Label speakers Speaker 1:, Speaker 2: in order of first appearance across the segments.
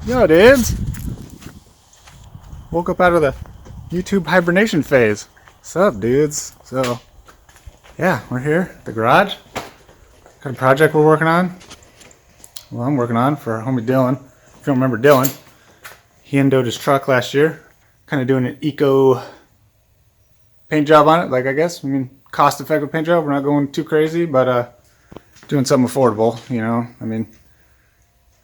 Speaker 1: Yo, dudes. Woke up out of the YouTube hibernation phase. What's up, dudes? So, yeah, we're here at the garage. Got a project we're working on. Well, I'm working on for our homie Dylan. If you don't remember Dylan, he endoed his truck last year. Kind of doing an eco paint job on it. Like, I guess, cost-effective paint job. We're not going too crazy, but doing something affordable, you know.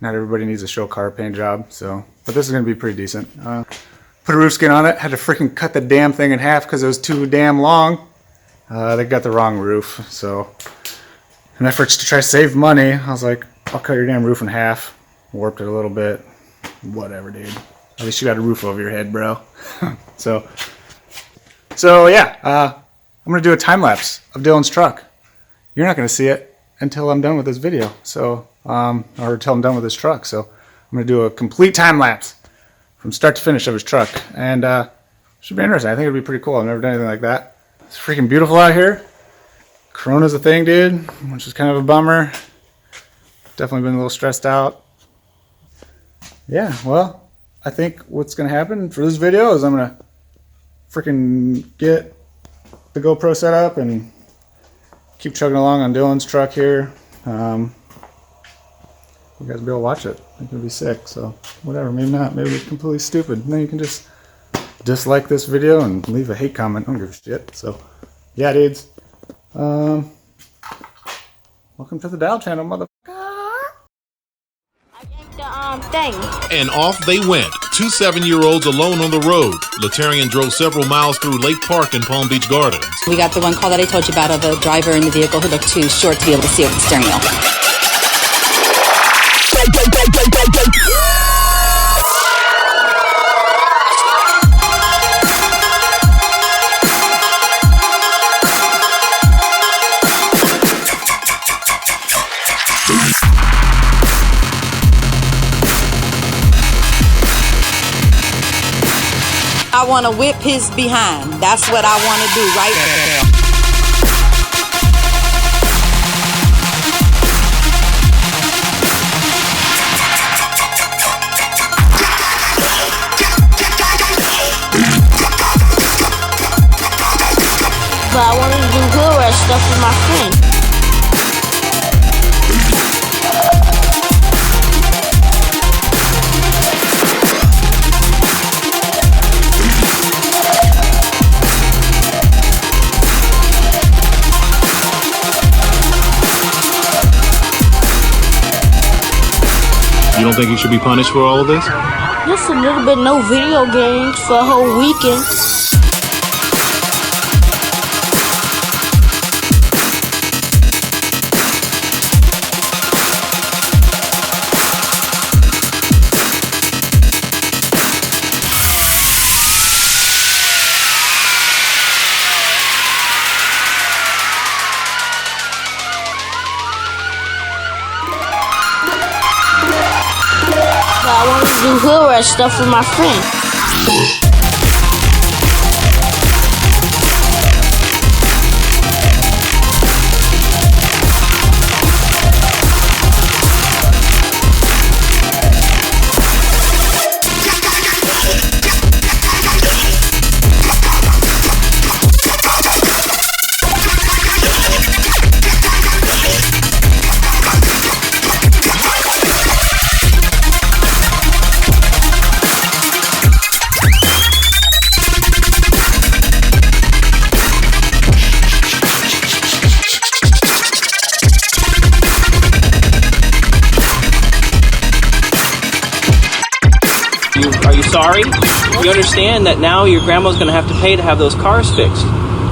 Speaker 1: Not everybody needs a show car paint job, so. But this is going to be pretty decent. Put a roof skin on it. Had to freaking cut the damn thing in half because it was too damn long. They got the wrong roof, so. In efforts to try to save money, I was like, I'll cut your damn roof in half. Warped it a little bit. Whatever, dude. At least you got a roof over your head, bro. So yeah, I'm going to do a time lapse of Dylan's truck. You're not going to see it until I'm done with this video. So. Or until I'm done with his truck. So I'm going to do a complete time lapse from start to finish of his truck. And should be interesting. I think it'd be pretty cool. I've never done anything like that. It's freaking beautiful out here. Corona's a thing, dude, which is kind of a bummer. Definitely been a little stressed out. Yeah, well, I think what's going to happen for this video is I'm going to freaking get the GoPro set up and keep chugging along on Dylan's truck here. You guys will be able to watch it. I think it'll be sick. So whatever, maybe not. Maybe it's completely stupid. And then you can just dislike this video and leave a hate comment. I don't give a shit. So yeah, dudes. Welcome to the Dial Channel, motherfucker.
Speaker 2: I yanked the thing.
Speaker 3: And off they went. Two 7-year-olds alone on the road. Latarian drove several miles through Lake Park and Palm Beach Gardens.
Speaker 4: We got the one call that I told you about of a driver in the vehicle who looked too short to be able to see over the steering wheel. I want to whip his behind. That's what I want to do right there.
Speaker 2: But I wanted to do hood rat stuff with my friend.
Speaker 3: You don't think he should be punished for all of this?
Speaker 2: Just a little bit, no video games for a whole weekend. I wanted to do hood rat stuff with my friend.
Speaker 5: Are you sorry? You understand that now your grandma's going to have to pay to have those cars fixed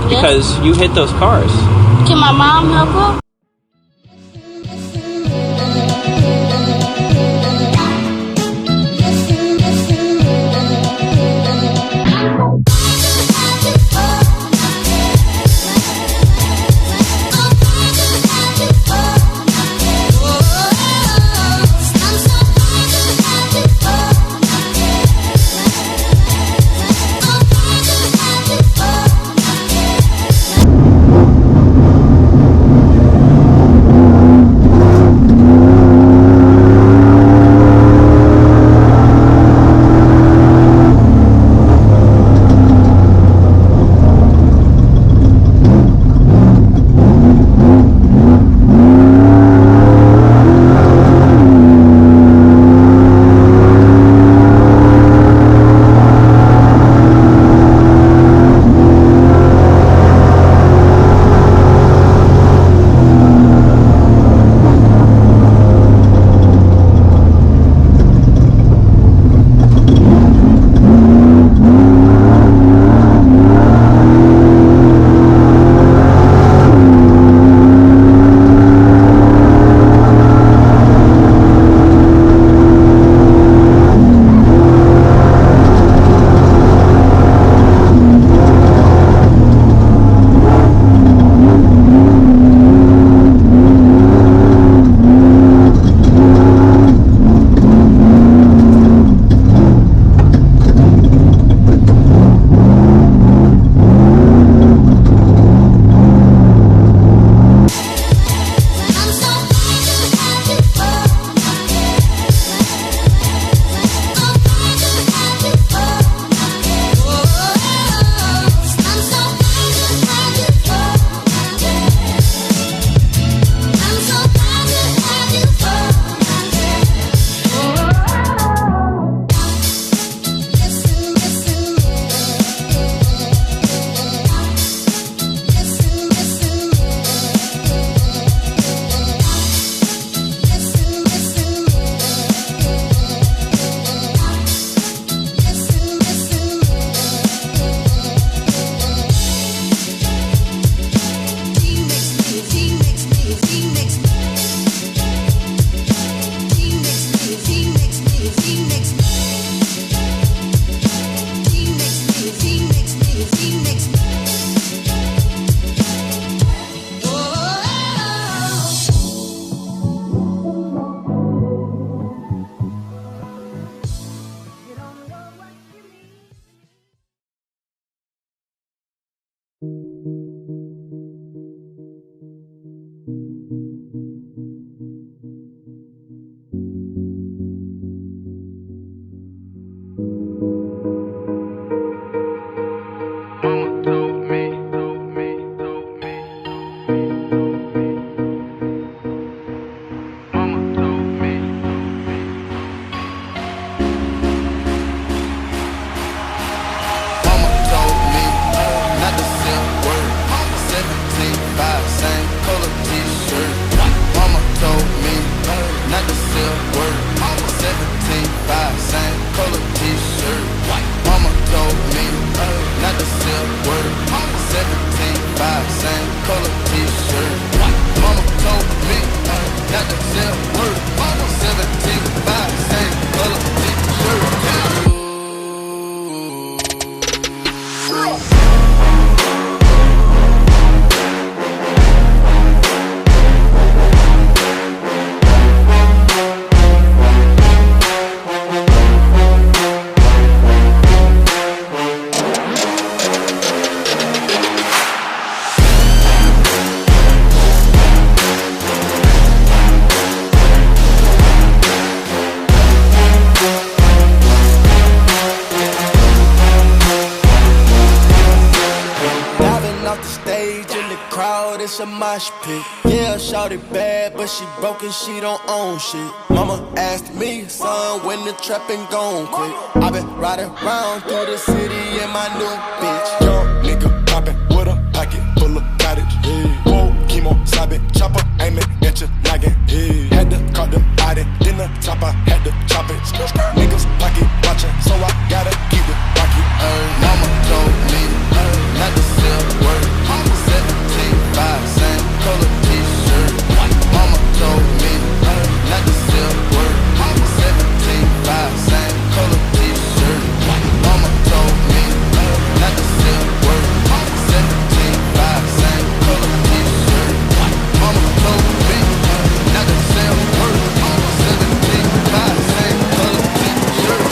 Speaker 5: because you hit those cars.
Speaker 2: Can my mom help her?
Speaker 6: A mosh pit. Yeah, shawty bad, but she broken, she don't own shit. Mama asked me, son, when the trapping gon' quit. I been riding around through the city in my new bitch. Young nigga poppin' with a pocket full of cottage. Whoa, chemo, sobbing, chopper, aiming at your noggin. Had to cut them out it, then the chopper had to chop it. Niggas pocket watchin', so I gotta keep it rocky. Mama told me not to sell word. 17.5, same color t-shirt. Mama told me not to sell word. 17.5, same color t-shirt. Mama told me not to sell word. 17.5, same color t-shirt. Mama told me not to sell word. 17.5, same color t-shirt.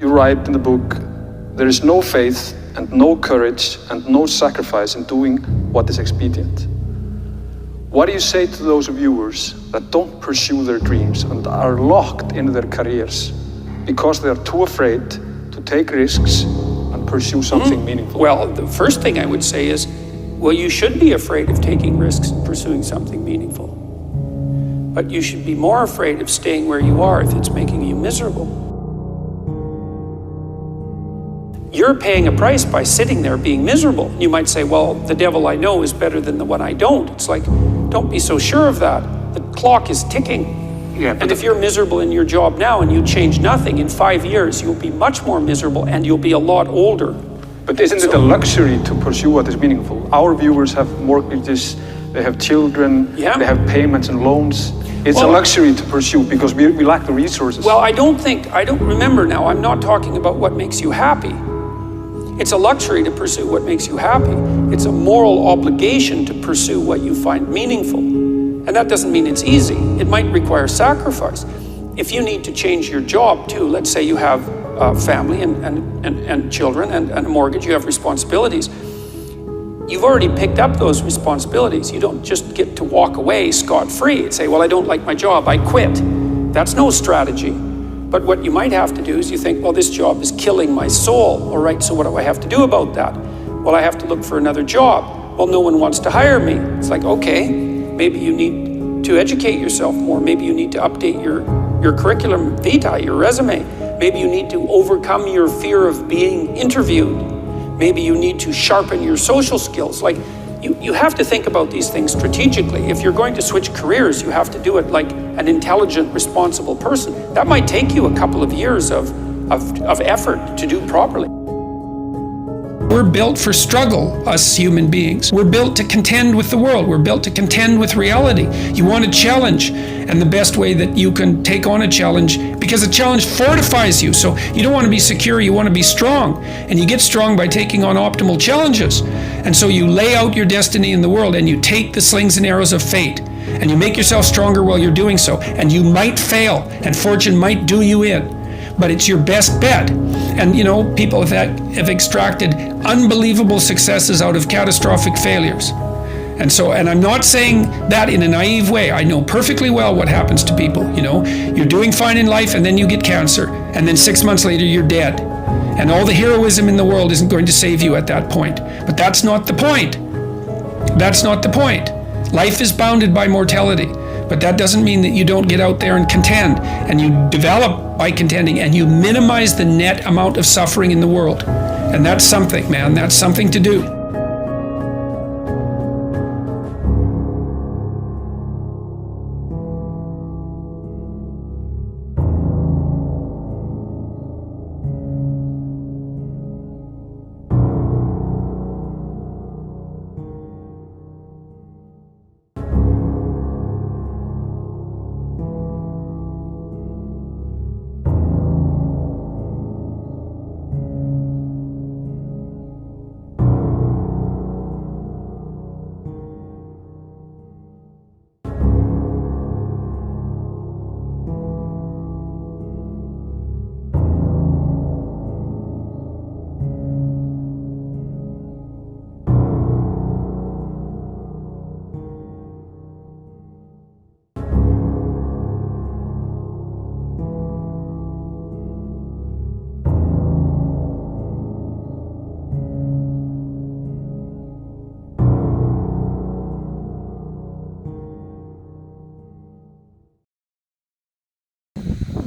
Speaker 7: You write in the book, there is no faith and no courage and no sacrifice in doing what is expedient. What do you say to those viewers that don't pursue their dreams and are locked in their careers because they are too afraid to take risks and pursue something meaningful?
Speaker 8: Well, the first thing I would say is, well, you should be afraid of taking risks and pursuing something meaningful. But you should be more afraid of staying where you are if it's making you miserable. You're paying a price by sitting there being miserable. You might say, well, the devil I know is better than the one I don't. It's like, don't be so sure of that. The clock is ticking.
Speaker 7: Yeah,
Speaker 8: and if you're miserable in your job now and you change nothing, in 5 years, you'll be much more miserable and you'll be a lot older.
Speaker 7: But isn't it a luxury to pursue what is meaningful? Our viewers have mortgages, they have children, they have payments and loans. It's a luxury to pursue because we lack the resources.
Speaker 8: Well, I don't remember now, I'm not talking about what makes you happy. It's a luxury to pursue what makes you happy. It's a moral obligation to pursue what you find meaningful. And that doesn't mean it's easy. It might require sacrifice. If you need to change your job too, let's say you have a family and children and a mortgage, you have responsibilities. You've already picked up those responsibilities. You don't just get to walk away scot-free and say, well, I don't like my job, I quit. That's no strategy. But what you might have to do is you think, well, this job is killing my soul. All right, so what do I have to do about that? Well, I have to look for another job. Well, no one wants to hire me. It's like, okay, maybe you need to educate yourself more. Maybe you need to update your curriculum vitae, your resume. Maybe you need to overcome your fear of being interviewed. Maybe you need to sharpen your social skills. Like, you have to think about these things strategically. If you're going to switch careers, you have to do it like an intelligent, responsible person. That might take you a couple of years of effort to do properly. We're built for struggle, us human beings. We're built to contend with the world. We're built to contend with reality. You want a challenge, and the best way that you can take on a challenge, because a challenge fortifies you. So you don't want to be secure, you want to be strong. And you get strong by taking on optimal challenges. And so you lay out your destiny in the world, and you take the slings and arrows of fate, and you make yourself stronger while you're doing so. And you might fail, and fortune might do you in, but it's your best bet. And you know, people have extracted unbelievable successes out of catastrophic failures. And so, and I'm not saying that in a naive way. I know perfectly well what happens to people. You know, you're doing fine in life and then you get cancer, and then 6 months later you're dead. And all the heroism in the world isn't going to save you at that point. But that's not the point. That's not the point. Life is bounded by mortality. But that doesn't mean that you don't get out there and contend, and you develop by contending, and you minimize the net amount of suffering in the world. And that's something, man. That's something to do.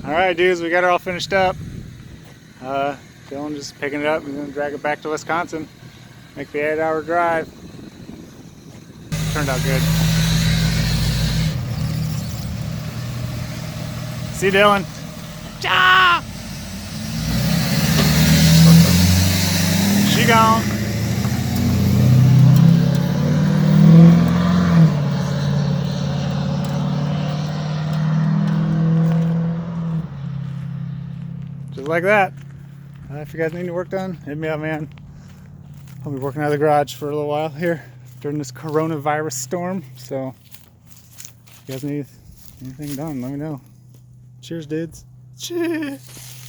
Speaker 1: Alright dudes, we got her all finished up. Dylan just picking it up and gonna drag it back to Wisconsin. Make the 8-hour drive. Turned out good. See you, Dylan. Ah! She gone. Just like that. If you guys need any work done, hit me up, man. I'll be working out of the garage for a little while here during this coronavirus storm. So if you guys need anything done, let me know. Cheers, dudes. Cheers.